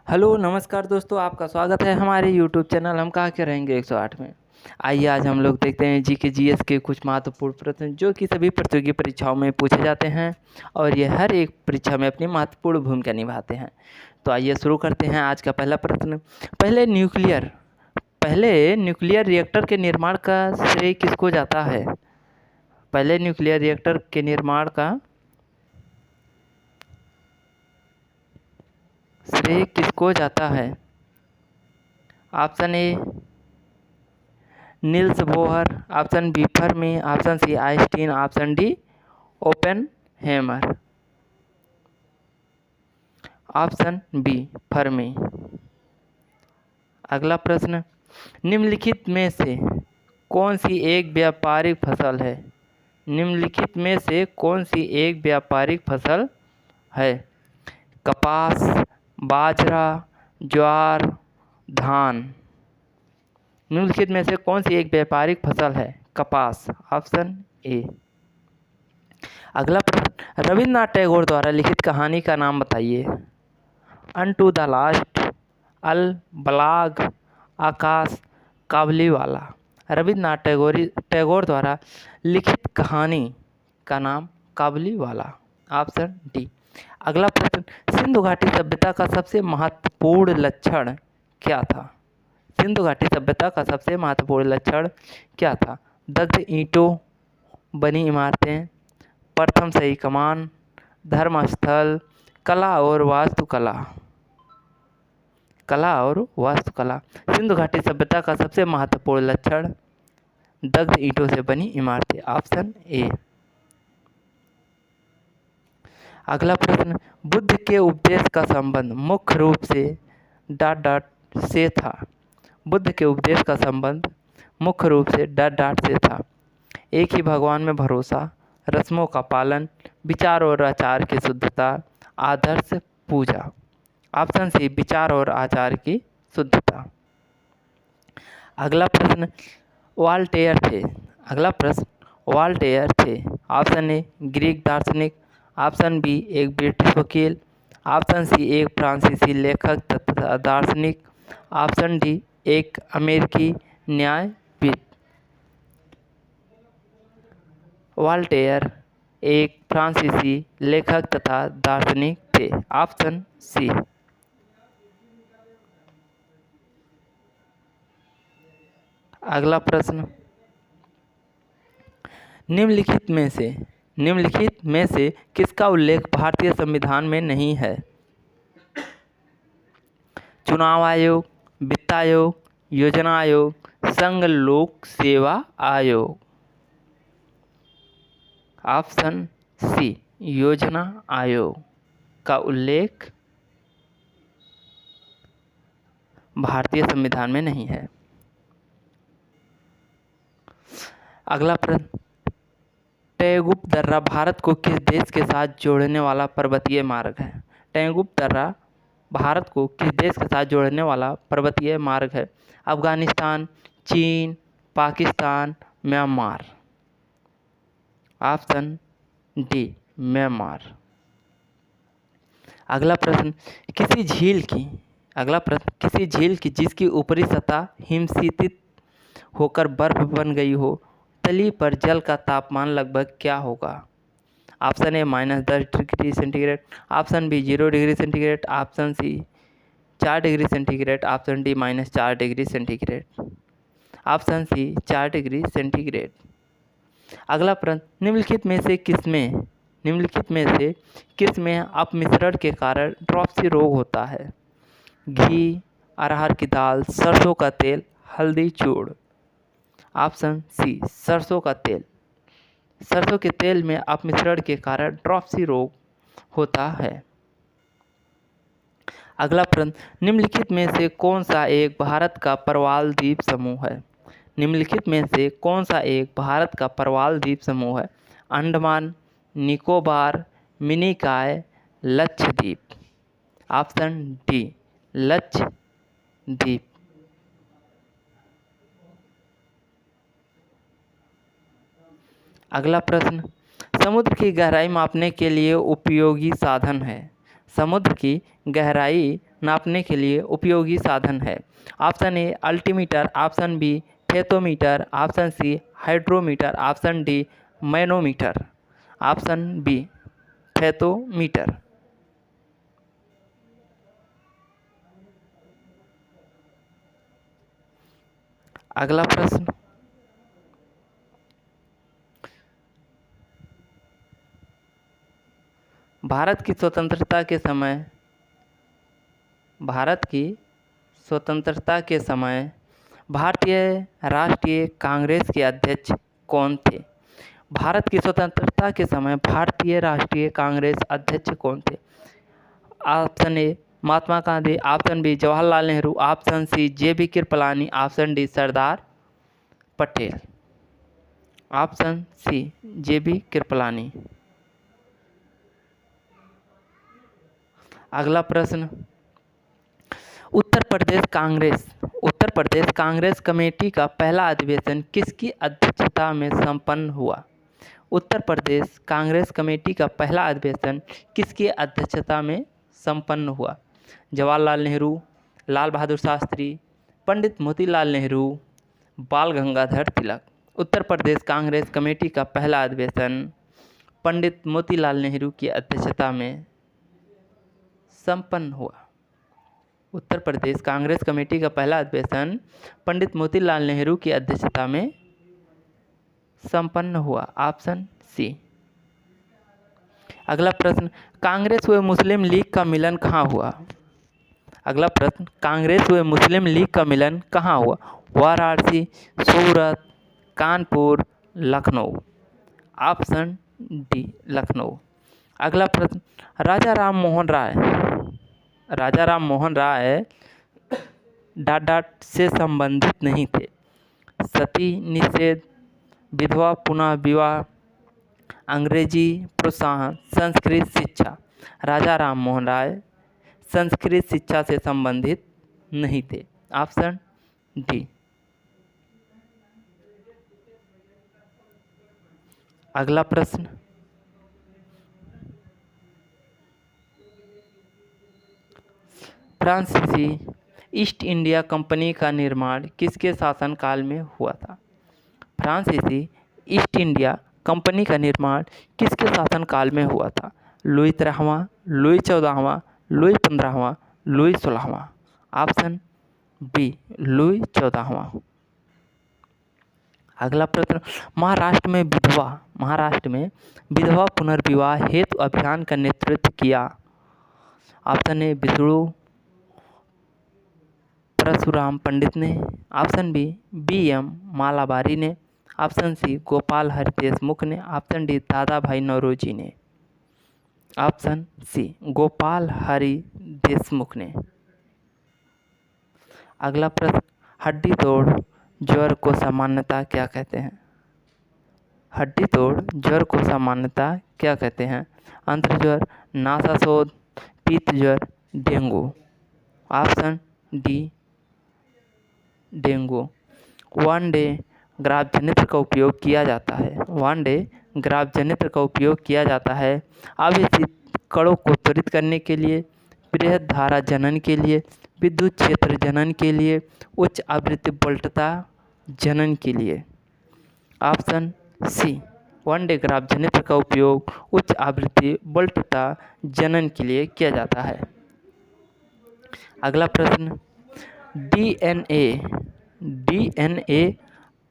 Hello नमस्कार दोस्तों, आपका स्वागत है हमारे यूट्यूब चैनल हम कहाँ के रहेंगे 108 में। आइए आज हम लोग देखते हैं जी के जीएस के कुछ महत्वपूर्ण प्रश्न जो कि सभी प्रतियोगी परीक्षाओं में पूछे जाते हैं और ये हर एक परीक्षा में अपनी महत्वपूर्ण भूमिका निभाते हैं। तो आइए शुरू करते हैं आज का पहला प्रश्न। पहले न्यूक्लियर रिएक्टर के निर्माण का श्रेय किसको जाता है? पहले न्यूक्लियर रिएक्टर के निर्माण का श्रेय किसको जाता है? Option A Niels Bohr, option B Fermi, option C Einstein, option D Oppenheimer. Option B Fermi. अगला प्रश्न, निम्नलिखित में से कौन सी एक व्यापारिक फसल है? निम्नलिखित में से कौन सी एक व्यापारिक फसल है? कपास, बाजरा, ज्वार, धान। निम्नलिखित में से कौन सी एक व्यापारिक फसल है? कपास, ऑप्शन ए। अगला प्रश्न, रविन्द्रनाथ टैगोर द्वारा लिखित कहानी का नाम बताइए। अनटू द लास्ट, अल बलाग, आकाश, काबुलीवाला। रविन्द्रनाथ टैगोर द्वारा लिखित कहानी का नाम काबुलीवाला, ऑप्शन डी। अगला प्रश्न, सिंधु घाटी सभ्यता का सबसे महत्वपूर्ण लक्षण क्या था? सिंधु घाटी सभ्यता का सबसे महत्वपूर्ण लक्षण क्या था? दग्ध ईंटों बनी इमारतें, प्रथम सही कमान, धर्मस्थल, कला और वास्तुकला। कला और वास्तुकला। सिंधु घाटी सभ्यता का सबसे महत्वपूर्ण लक्षण दग्ध ईंटों से बनी इमारतें, ऑप्शन ए। अगला प्रश्न, बुद्ध के उपदेश का संबंध मुख्य रूप से डॉट डॉट से था। बुद्ध के उपदेश का संबंध मुख्य रूप से डॉट डॉट से था। एक ही भगवान में भरोसा, रस्मों का पालन, विचार और आचार की शुद्धता, आदर्श पूजा। ऑप्शन सी विचार और आचार की शुद्धता। अगला प्रश्न, वॉल्टेयर थे। अगला प्रश्न, वॉल्टेयर थे। ऑप्शन ए ग्रीक दार्शनिक, ऑप्शन बी एक ब्रिटिश वकील, ऑप्शन सी एक फ्रांसीसी लेखक तथा दार्शनिक, ऑप्शन डी एक अमेरिकी न्यायविद। वॉल्टेयर एक फ्रांसीसी लेखक तथा दार्शनिक थे, ऑप्शन सी। अगला प्रश्न, निम्नलिखित में से किसका उल्लेख भारतीय संविधान में नहीं है? चुनाव आयोग, वित्त आयोग, योजना आयोग, संघ लोक सेवा आयोग। ऑप्शन सी योजना आयोग का उल्लेख भारतीय संविधान में नहीं है। अगला प्रश्न, टैगुप दर्रा भारत को किस देश के साथ जोड़ने वाला पर्वतीय मार्ग है? टैगुप दर्रा भारत को किस देश के साथ जोड़ने वाला पर्वतीय मार्ग है? अफगानिस्तान, चीन, Pakistan, Myanmar. Option D Myanmar. अगला प्रश्न, किसी झील की जिसकी ऊपरी सतह हिमशीतित होकर बर्फ बन गई हो, तली पर जल का तापमान लगभग क्या होगा? Option a -10 degree centigrade, option b 0 degree centigrade, option c 4 degree centigrade, option d -4 degree centigrade, option c 4 degree centigrade. अगला प्रश्न, निम्नलिखित में से किस में अपमिश्रण के कारण ड्रॉप्सी रोग होता है? घी, अरहर की दाल, सरसों का तेल, हल्दी चूर्ण। ऑप्शन सी सरसों का तेल। सरसों के तेल में अपमिश्रण के कारण ड्रॉप्सी रोग होता है। अगला प्रश्न, निम्नलिखित में से कौन सा एक भारत का प्रवाल द्वीप समूह है? निम्नलिखित में से कौन सा एक भारत का प्रवाल द्वीप समूह है? अंडमान, निकोबार, मिनिकॉय, लक्षद्वीप। Option D Lakshadweep. अगला प्रश्न, समुद्र की गहराई मापने के लिए उपयोगी साधन है? समुद्र की गहराई नापने के लिए उपयोगी साधन है? Option A altimeter, option B fathometer, option C hydrometer, option D manometer. Option B fathometer. अगला प्रश्न, भारत की स्वतंत्रता के समय भारतीय राष्ट्रीय कांग्रेस के अध्यक्ष कौन थे? भारत की स्वतंत्रता के समय भारतीय राष्ट्रीय कांग्रेस अध्यक्ष कौन थे? Option a Mahatma Gandhi, option b Jawaharlal Nehru, option c J B. Kripalani, option d Sardar Patel. Option c J B. Kripalani. अगला प्रश्न, उत्तर प्रदेश कांग्रेस कमेटी का पहला अधिवेशन किसकी अध्यक्षता में संपन्न हुआ? उत्तर प्रदेश कांग्रेस कमेटी का पहला अधिवेशन किसकी अध्यक्षता में संपन्न हुआ? जवाहरलाल नेहरू, लाल बहादुर शास्त्री, पंडित मोतीलाल नेहरू, बाल गंगाधर तिलक। उत्तर प्रदेश कांग्रेस कमेटी का पहला अधिवेशन पंडित मोतीलाल नेहरू की अध्यक्षता में संपन्न हुआ। उत्तर प्रदेश कांग्रेस कमेटी का पहला अधिवेशन पंडित मोतीलाल नेहरू की अध्यक्षता में संपन्न हुआ। Option c. अगला प्रश्न, कांग्रेस व मुस्लिम लीग का मिलन कहाँ हुआ? अगला प्रश्न, कांग्रेस व मुस्लिम लीग का मिलन कहाँ हुआ? वाराणसी, सूरत, कानपुर, लखनऊ। Option D Lucknow. अगला प्रश्न, राजा राम मोहन राय डाट से संबंधित नहीं थे। सती निषेध, विधवा पुनः विवाह, अंग्रेजी प्रोत्साहन, संस्कृत शिक्षा। राजा राम मोहन राय संस्कृत शिक्षा से संबंधित नहीं थे। Option D. अगला प्रश्न, फ्रांसीसी ईस्ट इंडिया कंपनी का निर्माण किसके शासनकाल में हुआ था? फ्रांसीसी ईस्ट इंडिया कंपनी का निर्माण किसके शासनकाल में हुआ था? लुई 13वां, लुई 14वां, लुई 15वां, लुई 16वां। ऑप्शन बी लुई 14वां। अगला प्रश्न, महाराष्ट्र में विधवा पुनर्विवाह हेतु अभियान का नेतृत्व किया। ऑप्शन ए विष्णु परशुराम पंडित ने, ऑप्शन बी एम मालाबारी ने, ऑप्शन सी गोपाल हरि देशमुख ने, ऑप्शन डी दादा भाई नौरोजी ने। ऑप्शन सी गोपाल हरि देशमुख ने। अगला प्रश्न, हड्डी तोड़ ज्वर को सामान्यतः क्या कहते हैं? हड्डी तोड़ ज्वर को सामान्यतः क्या कहते हैं? अंतर्ज्वर, नासाशोथ, पीत ज्वर, dengue. Option D dengue. Van de Graaff जनित्र का उपयोग किया जाता है। आवेशित कणों को त्वरित करने के लिए, बृहद धारा जनन के लिए, विद्युत क्षेत्र जनन के लिए, उच्च आवृत्ति वोल्टता जनन के लिए। Option C van de Graaff जनित्र का उपयोग उच्च आवृत्ति वोल्टता जनन के लिए किया जाता है। अगला प्रश्न, डीएनए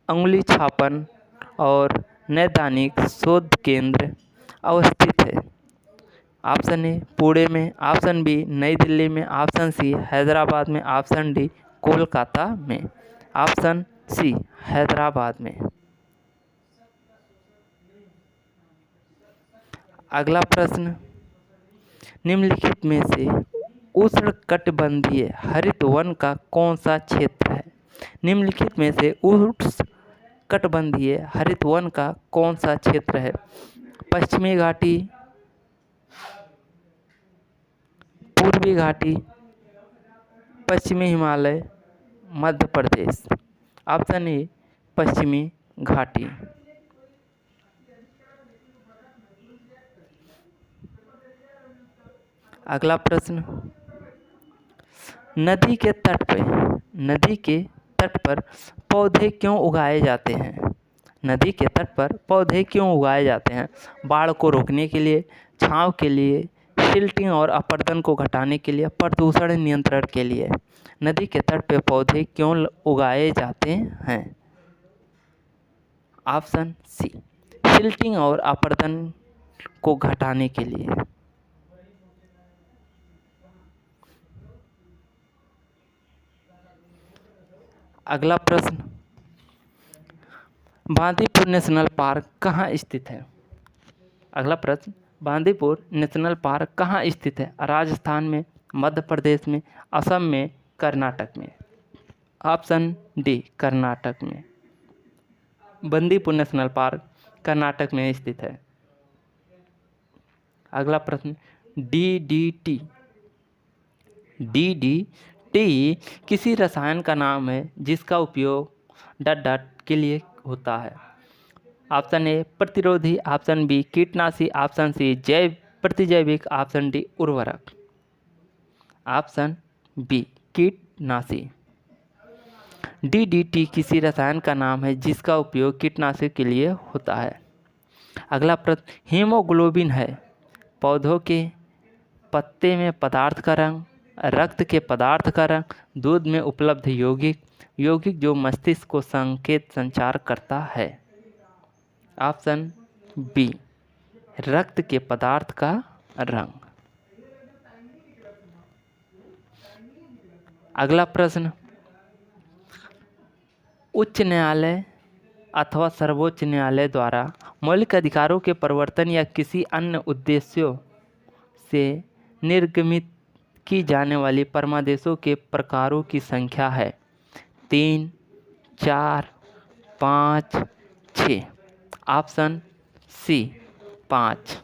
अंगुली छापन और नैदानिक शोध केंद्र अवस्थित है। ऑप्शन ए पुणे में, ऑप्शन बी नई दिल्ली में, ऑप्शन सी हैदराबाद में, ऑप्शन डी कोलकाता में। ऑप्शन सी हैदराबाद में। अगला प्रश्न, निम्नलिखित में से उष्णकटिबंधीय हरित वन का कौन सा क्षेत्र है? निम्नलिखित में से उष्णकटिबंधीय हरित वन का कौन सा क्षेत्र है? पश्चिमी घाटी, पूर्वी घाटी, पश्चिमी हिमालय, मध्य प्रदेश। ऑप्शन ए पश्चिमी घाटी। अगला प्रश्न, नदी के तट पर पौधे क्यों उगाए जाते हैं? नदी के तट पर पौधे क्यों उगाए जाते हैं? बाढ़ को रोकने के लिए, छांव के लिए, सिल्टिंग और अपरदन को घटाने के लिए, प्रदूषण नियंत्रण के लिए। नदी के तट पर पौधे क्यों उगाए जाते हैं? ऑप्शन सी, सिल्टिंग और अपरदन को घटाने के लिए। अगला प्रश्न, बांदीपुर नेशनल पार्क कहाँ स्थित है? अगला प्रश्न, बांदीपुर नेशनल पार्क कहाँ स्थित है? राजस्थान में, मध्य प्रदेश में, असम में, कर्नाटक में। ऑप्शन डी, कर्नाटक में। बांदीपुर नेशनल पार्क कर्नाटक में स्थित है। अगला प्रश्न, DDT किसी रसायन का नाम है जिसका उपयोग डट के लिए होता है। ऑप्शन ए, प्रतिरोधी, ऑप्शन बी, कीटनाशी, ऑप्शन सी, जैव प्रतिजैविक, ऑप्शन डी, उर्वरक। ऑप्शन बी, कीटनाशी। DDT किसी रसायन का नाम है जिसका उपयोग कीटनाशी के लिए होता है। अगला प्रश्न, हीमोग्लोबिन है पौधों के पत्ते में पदार्थ का रंग, रक्त के पदार्थ का रंग, दूध में उपलब्ध यौगिक जो मस्तिष्क को संकेत संचार करता है। ऑप्शन बी, रक्त के पदार्थ का रंग। अगला प्रश्न, उच्च न्यायालय अथवा सर्वोच्च न्यायालय द्वारा मौलिक अधिकारों के परिवर्तन या किसी अन्य उद्देश्यों से निर्गमित की जाने वाली परमादेशों के प्रकारों की संख्या है 3, 4, 5, 6। Option c, 5।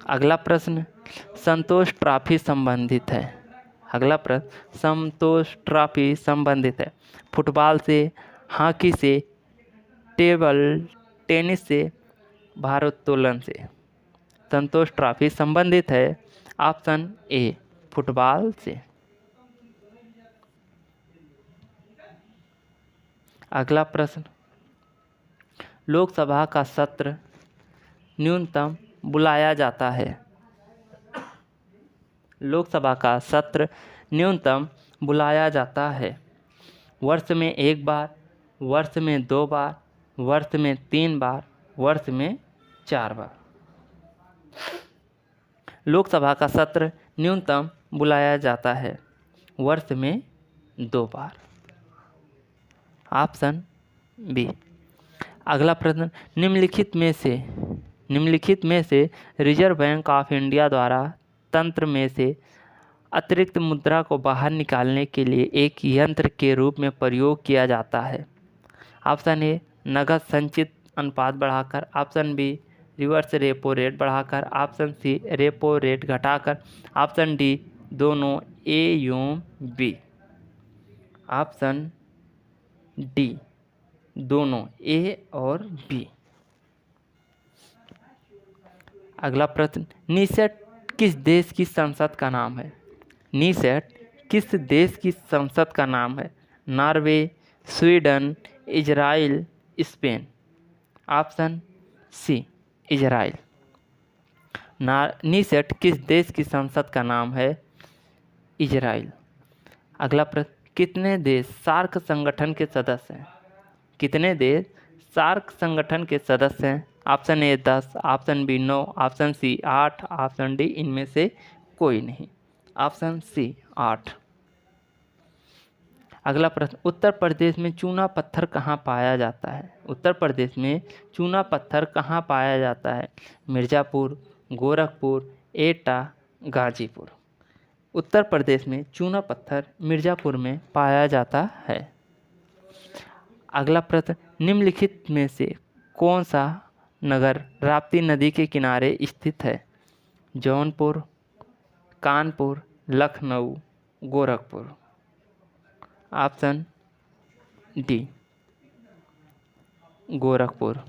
अगला प्रश्न, संतोष ट्रॉफी संबंधित है। अगला प्रश्न, संतोष ट्रॉफी संबंधित है फुटबॉल से, हॉकी से, टेबल टेनिस से, भारोत्तोलन से। संतोष ट्रॉफी संबंधित है ऑप्शन ए, फुटबॉल से। अगला प्रश्न, लोकसभा का सत्र न्यूनतम बुलाया जाता है। लोकसभा का सत्र न्यूनतम बुलाया जाता है वर्ष में 1 बार, वर्ष में 2 बार, वर्ष में 3 बार, वर्ष में 4 बार। लोकसभा का सत्र न्यूनतम बुलाया जाता है वर्ष में 2 बार। Option B. अगला प्रश्न, निम्नलिखित में से रिजर्व बैंक ऑफ इंडिया द्वारा तंत्र में से अतिरिक्त मुद्रा को बाहर निकालने के लिए एक यंत्र के रूप में प्रयोग किया जाता है। ऑप्शन ए, नगद संचित अनुपात बढ़ाकर, option b, reverse repo rate बढ़ाकर, ऑप्शन सी, रेपो रेट घटाकर, ऑप्शन डी, दोनों ए एवं बी। ऑप्शन डी, दोनों ए और बी। अगला प्रश्न, नीसेट किस देश की संसद का नाम है? नीसेट किस देश की संसद का नाम है? Norway, Sweden, Israel, Spain. Option C, Israel. Knesset किस देश की संसद का नाम है? इजराइल। अगला प्रश्न, कितने देश सार्क संगठन के सदस्य हैं? कितने देश सार्क संगठन के सदस्य हैं? Option a 10, option b 9, option c 8, option d इनमें से कोई नहीं। Option c 8। अगला प्रश्न, उत्तर प्रदेश में चूना पत्थर कहाँ पाया जाता है? उत्तर प्रदेश में चूना पत्थर कहाँ पाया जाता है? मिर्ज़ापुर, गोरखपुर, एटा, गाजीपुर। उत्तर प्रदेश में चूना पत्थर मिर्ज़ापुर में पाया जाता है। अगला प्रश्न, निम्नलिखित में से कौन सा नगर राप्ती नदी के किनारे स्थित है? जौनपुर, कानपुर, लखनऊ, गोरखपुर। Option D, Gorakhpur.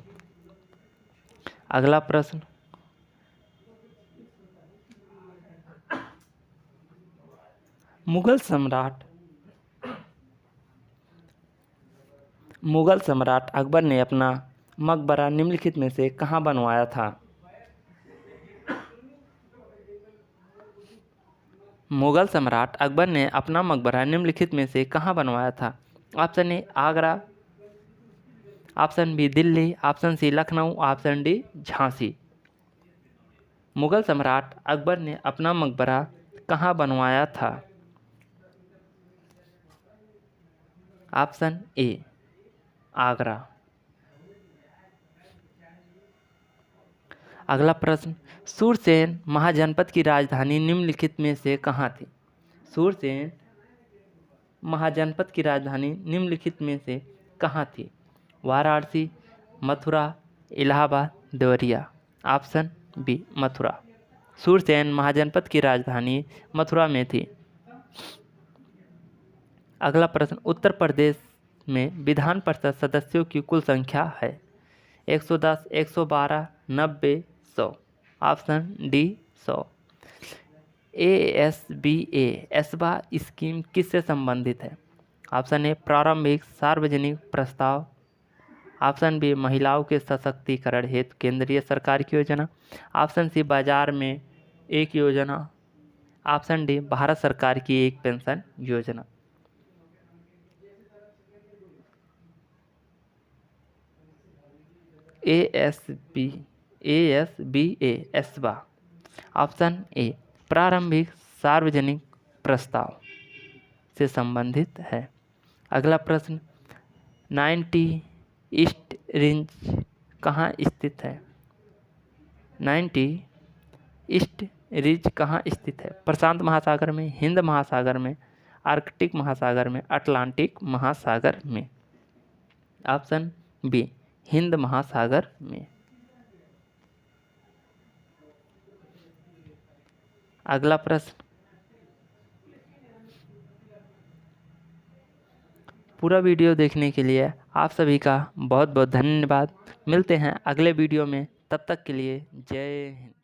अगला प्रश्न, मुगल सम्राट अकबर ने अपना मकबरा निम्नलिखित में से कहाँ बनवाया था? मुगल सम्राट अकबर ने अपना मकबरा निम्नलिखित में से कहाँ बनवाया था? Option a Agra, option b Delhi, option c Lucknow, option d Jhansi. Mughal सम्राट अकबर ने अपना मकबरा कहाँ बनवाया था? Option a Agra. अगला प्रश्न, सूरसेन महाजनपद की राजधानी निम्नलिखित में से कहाँ थी? सूरसेन महाजनपद की राजधानी निम्नलिखित में से कहाँ थी? वाराणसी, मथुरा, इलाहाबाद, देवरिया। Option B Mathura. सूरसेन महाजनपद की राजधानी मथुरा में थी। अगला प्रश्न, उत्तर प्रदेश में विधान परिषद सदस्यों की कुल संख्या है? 110, 112, 90, 100। Option D 100। एसबा स्कीम किससे संबंधित है? ऑप्शन ए प्रारंभिक सार्वजनिक प्रस्ताव, ऑप्शन बी महिलाओं के सशक्तिकरण हेतु केंद्रीय सरकार की योजना, ऑप्शन सी बाजार में एक योजना, ऑप्शन डी भारत सरकार की एक पेंशन योजना। एसबा। ऑप्शन ए प्रारंभिक सार्वजनिक प्रस्ताव से संबंधित है। अगला प्रश्न, 90 ईस्ट रेंज कहाँ स्थित है? 90 ईस्ट रिज कहाँ स्थित है? प्रशांत महासागर में, हिंद महासागर में, आर्कटिक महासागर में, अटलांटिक महासागर में। ऑप्शन बी हिंद महासागर में। अगला प्रश्न, पूरा वीडियो देखने के लिए आप सभी का बहुत बहुत धन्यवाद। मिलते हैं अगले वीडियो में, तब तक के लिए जय हिंद।